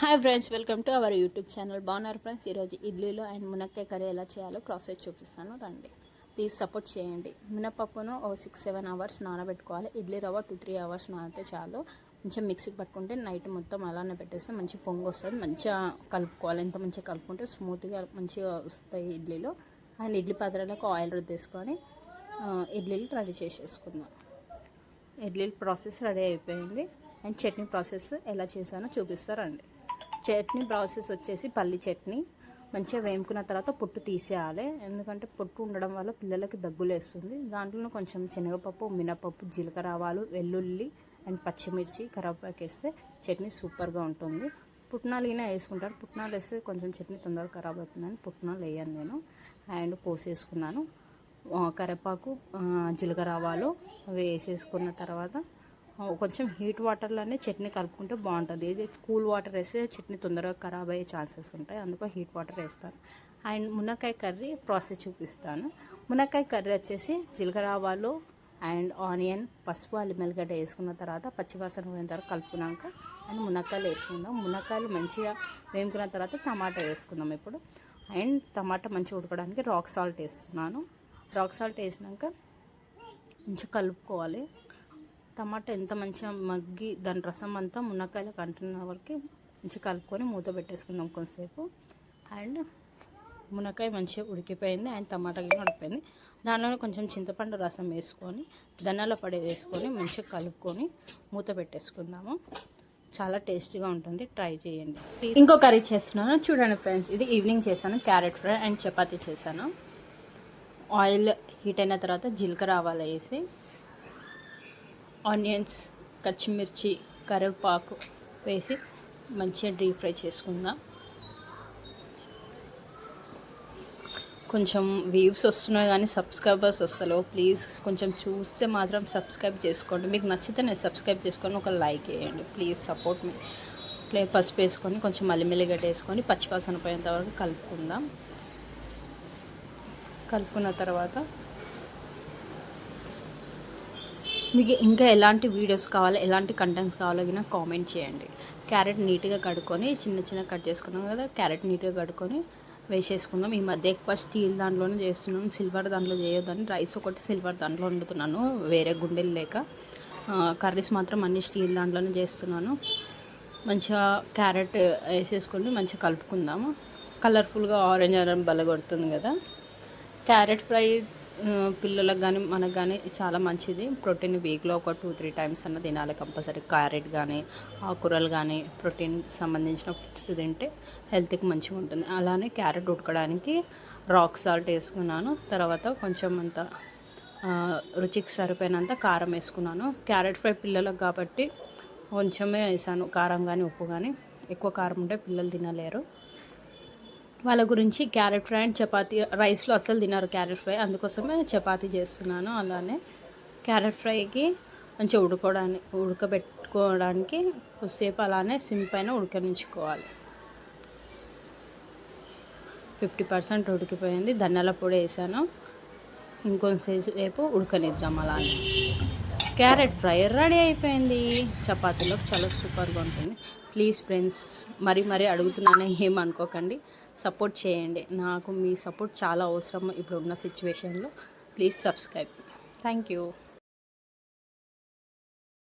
Hi friends, welcome to our YouTube channel. బాగున్నారు friends? ఈరోజు ఇడ్లీలో అండ్ మునక్కాయ కర్రీ ఎలా చేయాలో ప్రాసెస్ చూపిస్తాను, రండి. ప్లీజ్ సపోర్ట్ చేయండి. మినపప్పును ఓ 6-7 అవర్స్ నానబెట్టుకోవాలి. ఇడ్లీ రవ్వ 2-3 అవర్స్ నానితే చాలు. మంచిగా మిక్సీకి పట్టుకుంటే నైట్ మొత్తం అలానే పెట్టేస్తే మంచి పొంగు వస్తుంది. మంచిగా కలుపుకోవాలి. ఎంత మంచిగా కలుపుకుంటే స్మూత్గా మంచిగా వస్తాయి ఇడ్లీలో. అండ్ ఇడ్లీ పాత్రలకు ఆయిల్ రుద్దేసుకొని ఇడ్లీలు రెడీ చేసేసుకుందాం. ఇడ్లీ ప్రాసెస్ రెడీ అయిపోయింది. అండ్ చట్నీ ప్రాసెస్ ఎలా చేశానో చూపిస్తారండి. చట్నీ ప్రాసెస్ వచ్చేసి పల్లి చట్నీ మంచిగా వేముకున్న తర్వాత పొట్టు తీసేయాలి. ఎందుకంటే పొట్టు ఉండడం వల్ల పిల్లలకి దగ్గులేస్తుంది. దాంట్లో కొంచెం శనగపప్పు, మినపప్పు, జీలకర్ర, ఆవాలు, వెల్లుల్లి అండ్ పచ్చిమిర్చి, కరివేపాకు వేస్తే చట్నీ సూపర్గా ఉంటుంది. పుట్నాలు అయినా వేసుకుంటారు. పుట్నాలు వేస్తే కొంచెం చట్నీ తొందరగా ఖరాబ్ అవుతుందని పుట్నాలు వేయను నేను. అండ్ పోసేసుకున్నాను. కరివేపాకు, జీలకర్ర, ఆవాలు అవి వేసేసుకున్న తర్వాత కొంచెం హీట్ వాటర్లోనే చట్నీ కలుపుకుంటే బాగుంటుంది. ఇది కూల్ వాటర్ వేస్తే చట్నీ తొందరగా ఖరాబ్ అయ్యే ఛాన్సెస్ ఉంటాయి. అందుకో హీట్ వాటర్ వేస్తాను. అండ్ మునక్కాయ కర్రీ ప్రాసెస్ చూపిస్తాను. మునక్కాయ కర్రీ వచ్చేసి జీలకర్ర, ఆవాలు అండ్ ఆనియన్, పసుపు, అల్లం వెల్లిగడ్డ వేసుకున్న తర్వాత పచ్చివాసన పోయిన తర్వాత కలుపుకున్నాక అండ్ మునక్కాయలు వేసుకుందాం. మునక్కాయలు మంచిగా వేసుకున్న తర్వాత టమాటా వేసుకుందాం ఇప్పుడు. అండ్ టమాటా మంచిగా ఉడకడానికి రాక్ సాల్ట్ వేస్తున్నాను. రాక్ సాల్ట్ వేసినాక మంచిగా కలుపుకోవాలి. టమాటా ఎంత మంచిగా మగ్గి దాని రసం అంతా మునక్కాయలు కంటున్న వరకు మంచిగా కలుపుకొని మూత పెట్టేసుకుందాం కొంతసేపు. అండ్ మునక్కాయ మంచిగా ఉడికిపోయింది. అండ్ టమాటా కూడా ఉడికిపోయింది. దానిలో కొంచెం చింతపండు రసం వేసుకొని ధనియాల పొడి వేసుకొని మంచిగా కలుపుకొని మూత పెట్టేసుకుందాము. చాలా టేస్టీగా ఉంటుంది, ట్రై చేయండి ప్లీజ్. ఇంకో కర్రీ చేస్తున్నాను చూడండి ఫ్రెండ్స్. ఇది ఈవినింగ్ చేశాను. క్యారెట్ ఫ్రై అండ్ చపాతీ చేశాను. ఆయిల్ హీట్ అయిన తర్వాత జీలకర్ర, ఆవాలు వేసి ఆనియన్స్, పచ్చిమిర్చి, కరివేపాకు వేసి మంచిగా డీప్ ఫ్రై చేసుకుందాం. కొంచెం వ్యూస్ వస్తున్నాయి కానీ సబ్స్క్రైబర్స్ వస్తలేవు. ప్లీజ్ కొంచెం చూస్తే మాత్రం సబ్స్క్రైబ్ చేసుకోండి. మీకు నచ్చితే నేను సబ్స్క్రైబ్ చేసుకొని ఒక లైక్ వేయండి. ప్లీజ్ సపోర్ట్ మీ. పసుపు వేసుకొని కొంచెం మల్లిగడ్డ వేసుకొని పచ్చివాసన పోయేంత వరకు కలుపుకుందాం. కలుపుకున్న తర్వాత మీకు ఇంకా ఎలాంటి వీడియోస్ కావాలో, ఎలాంటి కంటెంట్స్ కావాలో కింద కామెంట్ చేయండి. క్యారెట్ నీట్గా కడుక్కొని చిన్న కట్ చేసుకున్నాం కదా, క్యారెట్ నీట్గా కడుక్కొని వేసేసుకుందాం. ఈ మధ్య ఎక్కువ స్టీల్ దాంట్లోనే చేస్తున్నాను, సిల్వర్ దాంట్లో చేయొద్దని రైస్ ఒకటి సిల్వర్ దాంట్లో వండుతున్నాను, వేరే గుండెలు లేక. కర్రీస్ మాత్రం అన్ని స్టీల్ దాంట్లోనే చేస్తున్నాను. మంచిగా క్యారెట్ వేసేసుకొని మంచిగా కలుపుకుందాము. కలర్ఫుల్గా ఆరెంజ్ బల కొడుతుంది కదా. క్యారెట్ ఫ్రై పిల్లలకు కానీ మనకు కానీ చాలా మంచిది. ప్రోటీన్ వీక్లో ఒక 2-3 టైమ్స్ అన్న తినాలి కంపల్సరీ. క్యారెట్ కానీ ఆకుకూరలు కానీ ప్రోటీన్ సంబంధించిన ఫుడ్స్ తింటే హెల్త్కి మంచిగా ఉంటుంది. అలానే క్యారెట్ ఉడకడానికి రాక్ సాల్ట్ వేసుకున్నాను. తర్వాత కొంచెం అంత రుచికి సరిపోయినంత కారం వేసుకున్నాను. క్యారెట్ ఫ్రై పిల్లలకు కాబట్టి కొంచెమే వేసాను కారం కానీ ఉప్పు కానీ. ఎక్కువ కారం ఉంటే పిల్లలు తినలేరు. వాళ్ళ గురించి క్యారెట్ ఫ్రై అండ్ చపాతీ, రైస్లో అస్సలు తినరు క్యారెట్ ఫ్రై, అందుకోసమే చపాతీ చేస్తున్నాను. అలానే క్యారెట్ ఫ్రైకి మంచిగా ఉడకబెట్టుకోవడానికి కొద్దిసేపు అలానే సిమ్ పైన ఉడకనించుకోవాలి. 50% ఉడికిపోయింది. ధనియాల పొడి వేసాను. ఇంకొంతసేపు ఉడకనిద్దాం. అలానే క్యారెట్ ఫ్రై రెడీ అయిపోయింది. చపాతీలో చాలా సూపర్గా ఉంటుంది. ప్లీజ్ ఫ్రెండ్స్, మరీ అడుగుతున్నాను, ఏమనుకోకండి. సపోర్ట్ చేయండి. నాకు మీ సపోర్ట్ చాలా అవసరం ఇప్పుడున్న సిచ్యువేషన్లో. Please subscribe. Thank you.